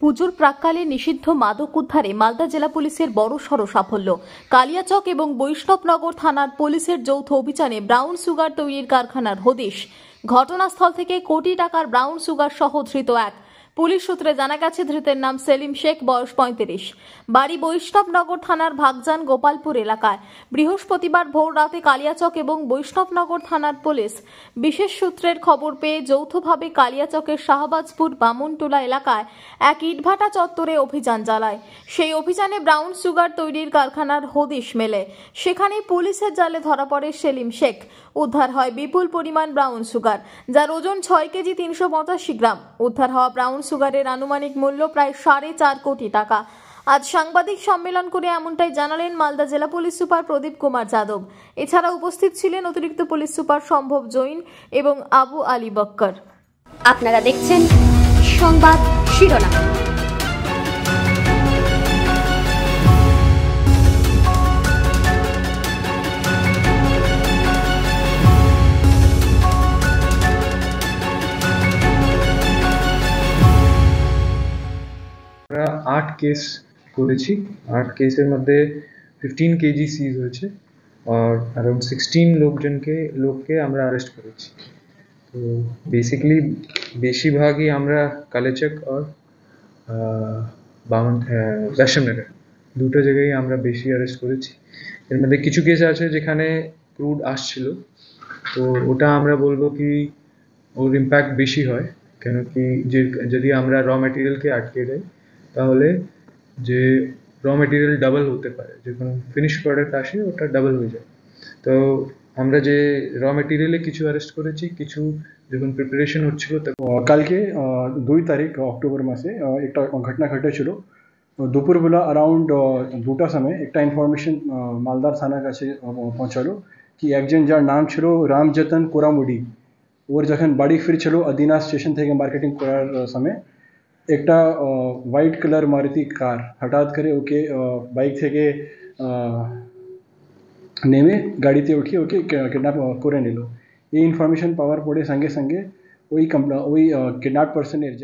পুজোর প্রাক্কালে নিষিদ্ধ মাদক উদ্ধারে মালদা জেলা পুলিশের বড়সড় সাফল্য। কালিয়াচক এবং বৈষ্ণবনগর থানার পুলিশের যৌথ অভিযানে ব্রাউন সুগার তৈরির কারখানার হদিশ। ঘটনাস্থল থেকে কোটি টাকার ব্রাউন সুগার সহ ধৃত এক। পুলিশ সূত্রে জানা গেছে, ধৃতের নাম সেলিম শেখ, বয়স 35, বাড়ি বৈষ্ণবনগর থানার ভাগজান গোপালপুর এলাকায়। বৃহস্পতিবার ভোর রাতে কালিয়াচক এবং বৈষ্ণবনগর থানার পুলিশ বিশেষ সূত্রের খবর পেয়ে যৌথভাবে কালিয়াচকের শাহবাজপুর বামুনটোলা এলাকায় এক ইটভাটা চত্বরে অভিযান চালায়। সেই অভিযানে ব্রাউন সুগার তৈরির কারখানার হদিশ মেলে। সেখানে পুলিশের জালে ধরা পড়ে সেলিম শেখ। উদ্ধার হয় বিপুল পরিমাণ ব্রাউন সুগার, যার ওজন 6 কেজি 385 গ্রাম। উদ্ধার হওয়া ব্রাউন সুগারের আনুমানিক মূল্য প্রায় 4.5 কোটি টাকা। আজ সাংবাদিক সম্মেলন করে এমনটাই জানালেন মালদা জেলা পুলিশ সুপার প্রদীপ কুমার যাদব। এছাড়া উপস্থিত ছিলেন অতিরিক্ত পুলিশ সুপার সম্ভব জৈন এবং আবু আলী বক্কর। আপনারা দেখছেন সংবাদ শিরোনাম। আমরা 8 কেস করেছি। 8 কেসের মধ্যে 15 কেজি সিজ হয়েছে আর अराउंड 16 লোককে আমরা অ্যারেস্ট করেছি। তো বেসিক্যালি বেশিরভাগই আমরা কালিয়াচক আর বৈষ্ণবনগর দুটো জায়গায় আমরা বেশি অ্যারেস্ট করেছি। এর মধ্যে কিছু কেস আছে যেখানে ক্রুড আসছিল, তো ওটা আমরা বলবো কি ওর ইম্প্যাক্ট বেশি হয়, কেন কি যদি আমরা র ম্যাটেরিয়ালকে আটকে দেয় তাহলে যে র ম্যাটেরিয়াল ডাবল হতে পারে, যখন ফিনিশ প্রোডাক্ট আসে ওটা ডাবল হয়ে যায়। তো আমরা যে র ম্যাটেরিয়ালে কিছু অ্যারেস্ট করেছি, কিছু যখন প্রিপারেশন হচ্ছিল কালকে 2 তারিখ অক্টোবর মাসে একটা ঘটনা ঘটেছিল। দুপুরবেলা অ্যারাউন্ড 2টার সময় একটা ইনফরমেশন মালদার থানার কাছে পৌঁছালো কি একজন যার নাম ছিল রামযতন কোরামুডি, ওর যখন বাড়ি ফিরছিল আদিনা স্টেশন থেকে মার্কেটিং করার সময় একটা হোয়াইট কালার মারুতি কার হঠাৎ করে ওকে বাইক থেকে নেমে গাড়িতে উঠিয়ে ওকে কিডন্যাপ করে নিল। এই ইনফরমেশন পাওয়ার পরে সঙ্গে সঙ্গে ওই কিডন্যাপ পার্সনের